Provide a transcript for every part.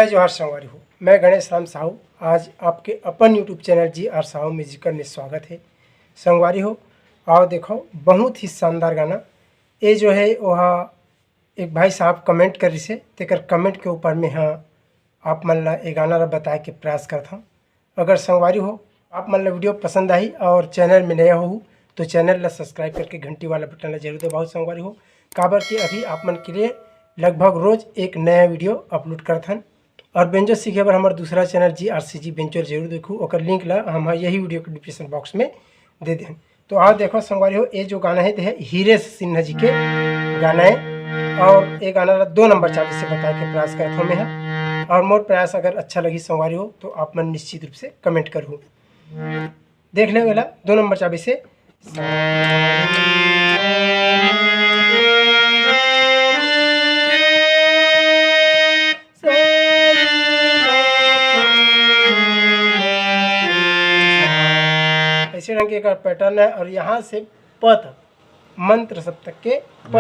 जय जोहार संगवारी हो। मैं गणेश राम साहू आज आपके अपन YouTube channel G R Sahu musical में स्वागत है। संगवारी हो आओ देखो बहुत ही शानदार गाना ये जो है वह एक भाई साहब कमेंट कर से तेकर कमेंट के ऊपर में हाँ आप मन ला ये गाना ला बताए के प्रयास करता हूँ। अगर संगवारी हो आप मन ला वीडियो पसंद आई और चैनल में नया हो तो चैनल ला सब्सक्राइब करके घंटी वाला बटन ला जरूर दबाओ। संगवारी हो काबर कि अभी आप मन के लिए लगभग रोज एक नया वीडियो अपलोड करथन और बेंजो सीखे बर हमारे दूसरा चैनल GRCG बेंजो जरूर देखूँ और लिंक ला हम यही वीडियो के डिस्क्रिप्शन बॉक्स में दे दें। तो आओ देखो संगवारी हो ये जो गाना है तो है हीरे सिन्हा जी के गाना है और ये गाना ला 2 नंबर 40 से बताए के प्रयास करता हूँ मैं और मोर प्रयास अगर अच्छा लगी संगवारी हो तो आप मन निश्चित रूप से कमेंट करूँ। देख ले वाला 2 नंबर 40 से ऐसे रंग के पैटर्न है और यहाँ से प तक मंत्र सप्तक के प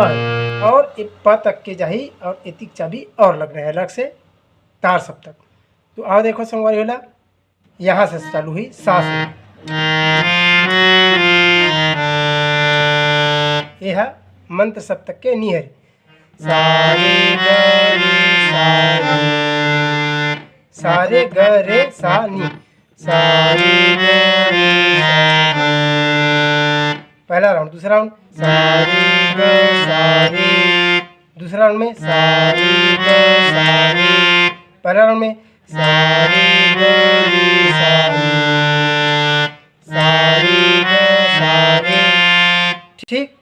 और एक प तक के जाही और एतिक चाबी और लग रहा है अलग से तार सप्तक। तो आओ देखो संगवारी होला यहाँ से चालू हुई सा से ये है मंत्र सप्तक के निहर सारे ग रे सा नी सारे पहला राउंड। दूसरा राउंड दूसरा राउंड में पहला राउंड में ठीक।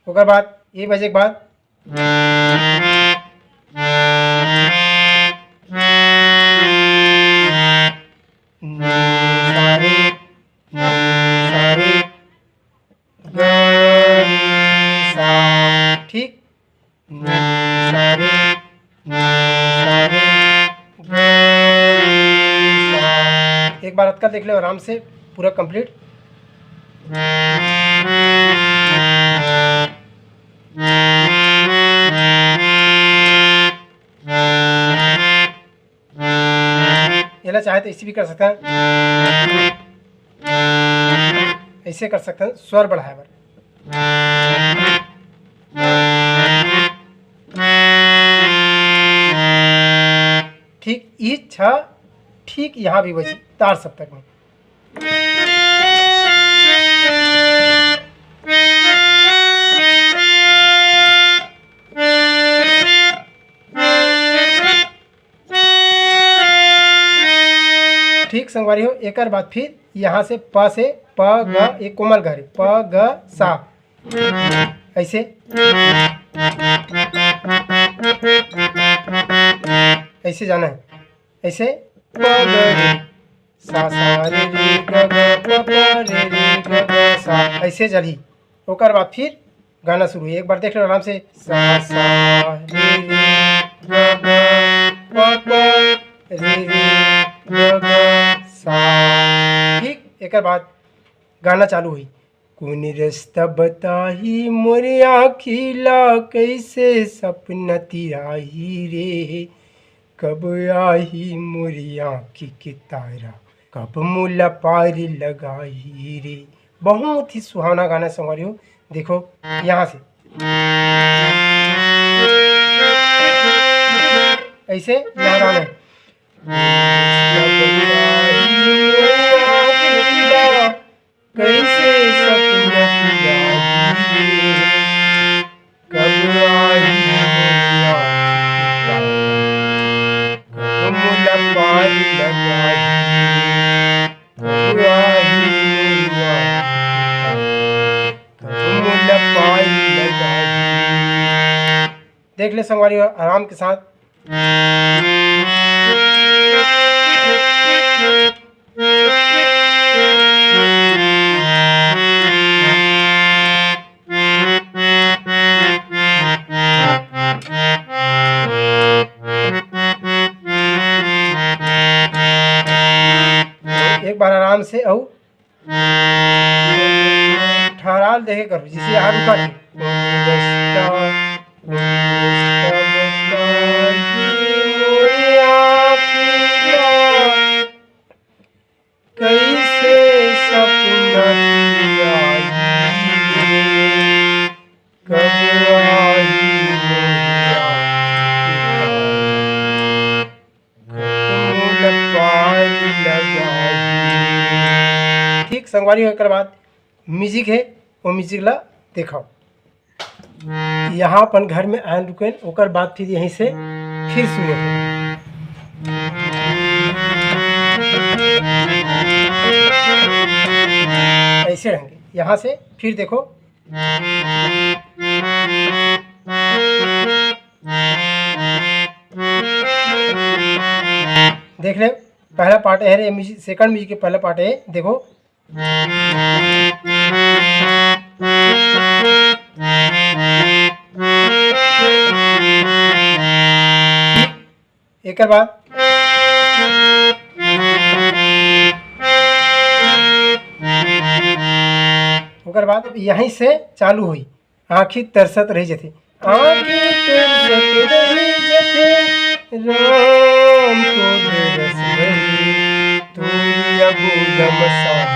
ओकर बाद ये बजे के बाद ठीक एक बार अटका देख ले आराम से पूरा कंप्लीट। ये चाहे तो इसी भी कर सकते हैं, ऐसे कर सकते हैं स्वर बढ़ाए बर। ठीक इच्छा ठीक यहाँ भी बजी तार सप्तक में। ठीक संगवारी हो एक बाद फिर यहाँ से प ग एक कोमल घरे प ग सा ऐसे ऐसे जाना है ऐसे प ग रे सा सा रे रे ग ग प प रे रे ग ग सा ऐसे चली। ओकर बाद फिर गाना शुरू है एक बार देख लो आराम से सा सा रे रे ग ग प प रे रे ग ग सा। ठीक एक बाद गाना चालू हुई कौन रास्ता बताही मोरे आखिला कैसे सपना तिराही रे कब आही मोरी आँखी के तारा कब मुला पार लगाही रे। बहुत ही सुहावना गाना संगवारी हो। देखो यहाँ से ऐसे लहराना है कैसे सपना कब आई मुला पार लगाई मुला पार लगाई। देख ले संगवारी आराम के साथ। एक बार आराम से औ ठहराल देखे करो जिसे यहाँ रुका संगवारी हो। एक बाद म्यूजिक है वो म्यूजिक ला देखाओ। यहाँ अपन घर में आन रुकेन, ओकर बाद फिर यहीं से फिर शुरू हो। ऐसे रहेंगे। यहाँ से फिर देखो, देख ले पहला पार्ट है रे, म्यूजिक सेकंड म्यूजिक के पहला पार्ट है, देखो। एक बाद ओकर बाद यहीं से चालू हुई। आँखी तरसत रही जथे, आँखी तरसत रही जथे, राम तो रस भरी तोरी अबूदम साथ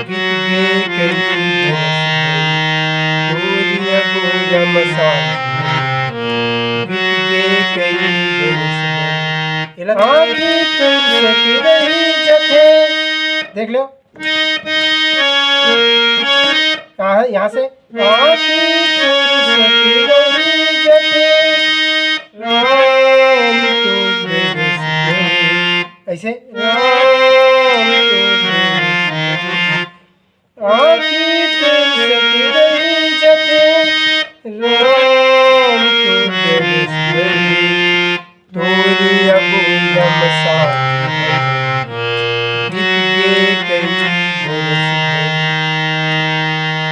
गीत गे कई तोरी अबूदम साथ गीत गे कई। आँखी तरसत रही जथे, देख लो कहाँ है, यहाँ से ऐसे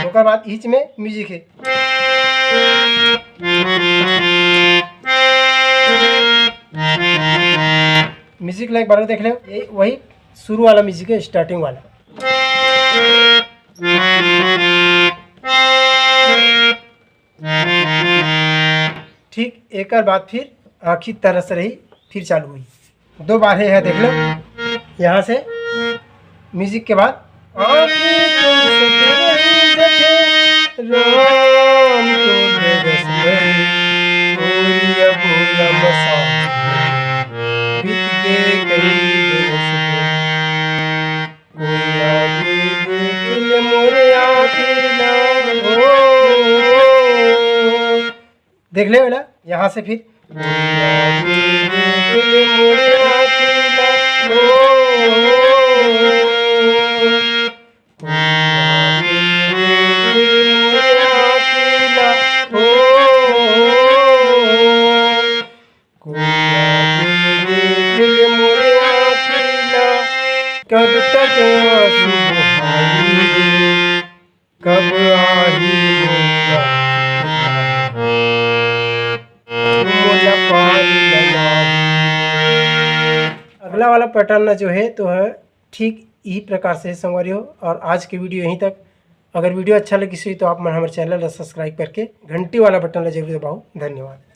ओकर बाद ईच में म्यूजिक है। म्यूजिक लाइक बार देख ले, वही शुरू वाला म्यूजिक है, स्टार्टिंग वाला। ठीक एक बाद फिर आँखी तरस रही फिर चालू हुई। 2 बार है देख लो। यहाँ से म्यूजिक के बाद आँखी राम तो रस भरी तोरी अबूदम साथ बीत गे कई बरस कोई आगे देख ले मोरे आँखिला हो। देख ले वाला। यहाँ से फिर कोई आगे देख ले मोरे आँखिला हो, कब तक आंसू बहाएंगे, कब आही अगला वाला पैटर्न जो है तो है ठीक यही प्रकार से संगवारी हो। और आज की वीडियो यहीं तक। अगर वीडियो अच्छा लगी तो आप हमारे चैनल सब्सक्राइब करके घंटी वाला बटन जरूर दबाओ। धन्यवाद।